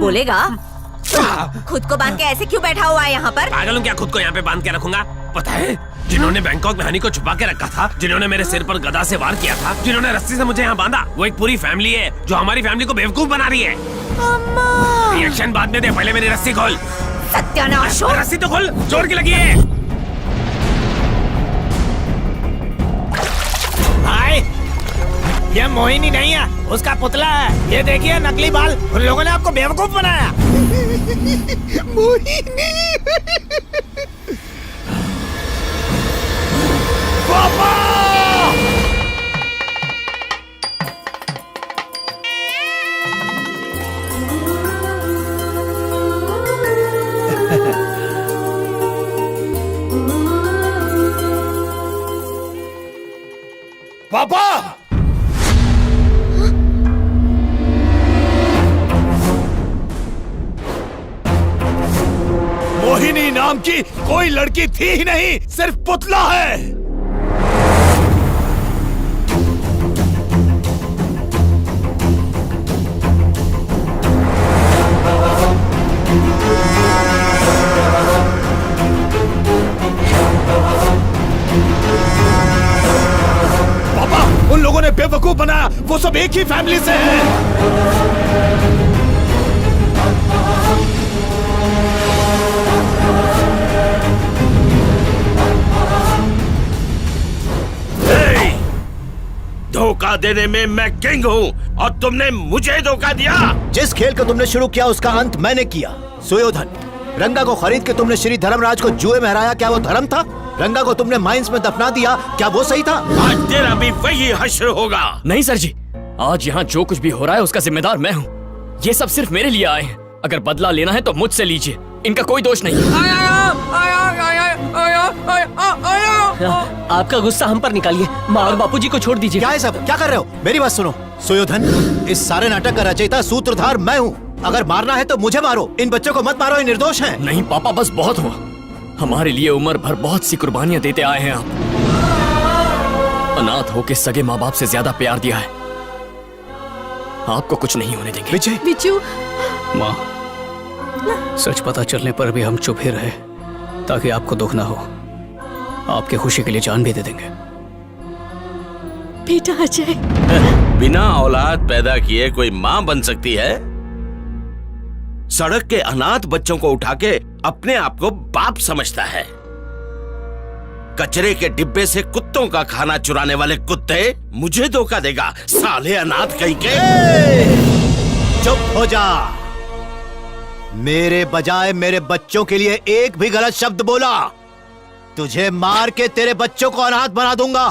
बोलेगा? खुद को बांध के ऐसे क्यों बैठा हुआ है यहाँ पर? पागल हूँ क्या खुद को यहाँ पे बांध के रखूंगा? पता है जिन्होंने बैंकॉक में हनी को छुपा के रखा था, जिन्होंने मेरे सिर पर गदा से वार किया था, जिन्होंने रस्सी से मुझे यहाँ बांधा, वो एक पूरी फैमिली है जो हमारी फैमिली को बेवकूफ बना रही है। रिएक्शन बाद में दे, पहले मेरी रस्सी खोल। सत्यानाश! रस्सी तो खोल, जोर की लगी है। भाई ये मोहिनी नहीं है, उसका पुतला है। ये देखिए नकली बाल, उन लोगों ने आपको बेवकूफ बनाया। मोहिनी! पापा! पापा! मोहिनी नाम की कोई लड़की थी ही नहीं, सिर्फ पुतला है। पापा, उन लोगों ने बेवकूफ बनाया, वो सब एक ही फैमिली से हैं। धोखा देने में मैं किंग हूँ और तुमने मुझे धोखा दिया। जिस खेल को तुमने शुरू किया उसका अंत मैंने किया। सुयोधन, रंगा को खरीद के तुमने श्री धर्मराज को जुए में हराया, क्या वो धर्म था? रंगा को तुमने माइंस में दफना दिया, क्या वो सही था? आज तेरा भी वही हश्र होगा। नहीं सर जी, आज यहाँ जो कुछ भी हो रहा है उसका जिम्मेदार मैं हूँ। ये सब सिर्फ मेरे लिए आए हैं। अगर बदला लेना है तो मुझसे लीजिए, इनका कोई दोष नहीं। आपका गुस्सा हम पर निकालिए, माँ और बापूजी को छोड़ दीजिए। क्या है सब, क्या कर रहे हो? मेरी बात सुनो सुयोधन, इस सारे नाटक का रचयिता सूत्रधार मैं हूँ। अगर मारना है तो मुझे मारो, इन बच्चों को मत मारो, ये निर्दोष हैं। नहीं पापा, बस बहुत हुआ। हमारे लिए उम्र भर बहुत सी कुर्बानियां देते आए हैं आप। अनाथ होके सगे माँ बाप से ज्यादा प्यार दिया है। आपको कुछ नहीं होने देंगे। विजय, बिच्छू, माँ, सच पता चलने पर भी हम चुप ही रहे ताकि आपको दुख ना हो। आपके खुशी के लिए जान भी दे देंगे। बेटा अजय, बिना औलाद पैदा किए कोई माँ बन सकती है? सड़क के अनाथ बच्चों को उठा के अपने आप को बाप समझता है। कचरे के डिब्बे से कुत्तों का खाना चुराने वाले कुत्ते मुझे धोखा देगा, साले अनाथ कहीं के। चुप हो जा। मेरे बजाय मेरे बच्चों के लिए एक भी गलत शब्द बोला, तुझे मार के तेरे बच्चों को अनाथ बना दूंगा।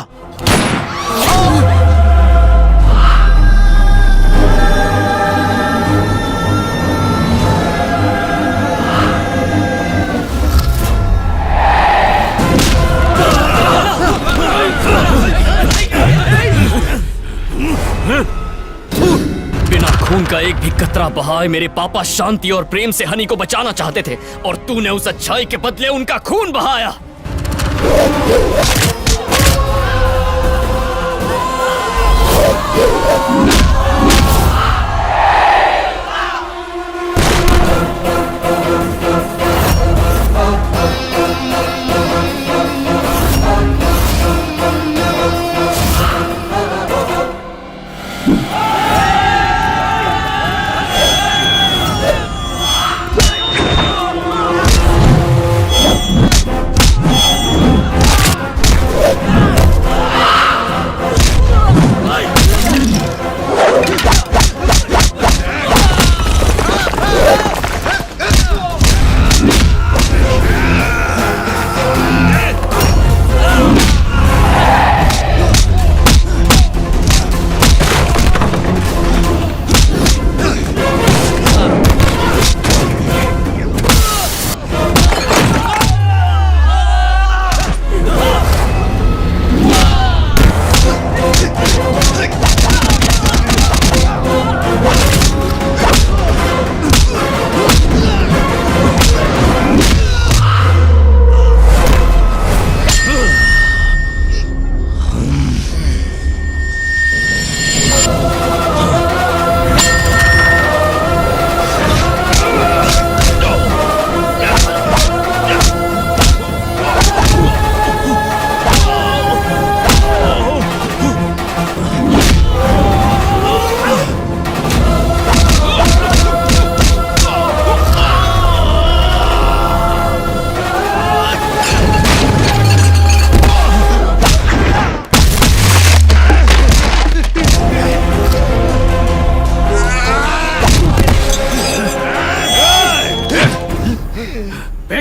बिना खून का एक भी कतरा बहाए मेरे पापा शांति और प्रेम से हनी को बचाना चाहते थे, और तूने उस अच्छाई के बदले उनका खून बहाया।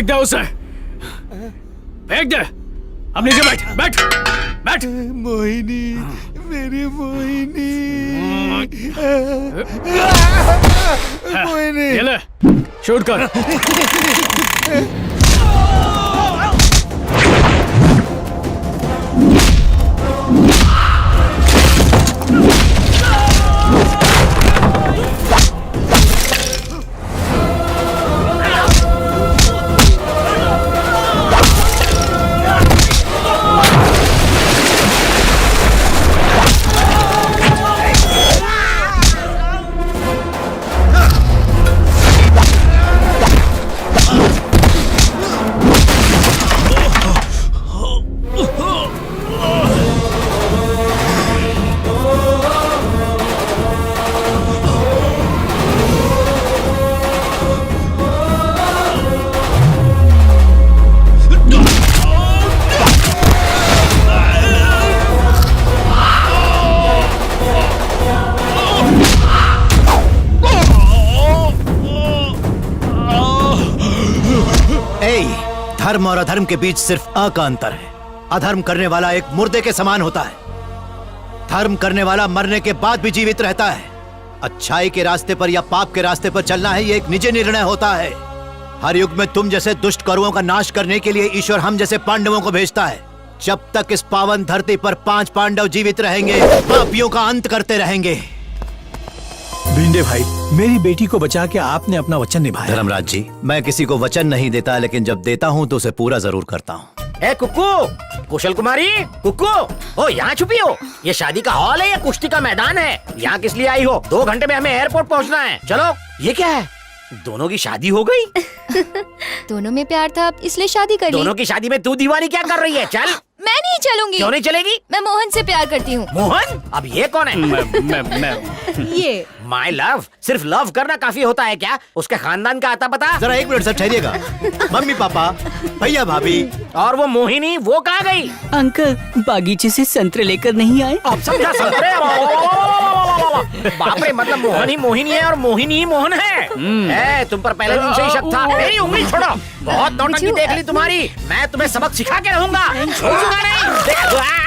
फेंक दे उसे, फेंक दे। अब नीचे बैठ, बैठ, बैठ। मोहिनी, मेरी मोहिनी, मोहिनी। ये ले, शूट कर। धर्म और अधर्म के बीच सिर्फ अ का अंतर है। अधर्म करने वाला एक मुर्दे के समान होता है, धर्म करने वाला मरने के बाद भी जीवित रहता है। अच्छाई के रास्ते पर या पाप के रास्ते पर चलना है, ये एक निजी निर्णय होता है। हर युग में तुम जैसे दुष्ट करुओं का नाश करने के लिए ईश्वर हम जैसे पांडवों को भेजता है। जब तक इस पावन धरती पर 5 पांडव जीवित रहेंगे, पापियों का अंत करते रहेंगे। भिंडे भाई, मेरी बेटी को बचा के आपने अपना वचन निभाया। धर्मराज जी, मैं किसी को वचन नहीं देता, लेकिन जब देता हूँ तो उसे पूरा जरूर करता हूँ। ए कुक्कू, कुशल कुमारी, कुक्कू, ओ यहाँ छुपी हो? ये शादी का हॉल है या कुश्ती का मैदान है? यहाँ किस लिए आई हो? 2 घंटे में हमें एयरपोर्ट पहुँचना है। चलो। ये क्या है? दोनों की शादी हो गई? दोनों में प्यार था इसलिए शादी कर ली। दोनों की शादी में तू दीवानी क्या कर रही है? चल। मैं नहीं चलूंगी। क्यों नहीं चलेगी? मैं मोहन से प्यार करती हूँ। मोहन? अब ये कौन है? मैं ये माय लव। सिर्फ लव करना काफी होता है क्या? उसके खानदान का आता पता? जरा 1 मिनट सर ठहरिएगा। मम्मी पापा, भैया भाभी और वो मोहिनी, वो कहाँ गई? अंकल बागीचे से संतरे लेकर नहीं आए। अब समझा संतरे? बाप रे, मतलब मोहनी मोहिनी है और मोहिनी ही मोहन है। तुम पर पहले दिन से ही शक था। मेरी उंगली छोड़ो। बहुत नौटंकी देख ली तुम्हारी। मैं तुम्हें सबक सिखा के रहूंगा। छोड़ूंगा नहीं।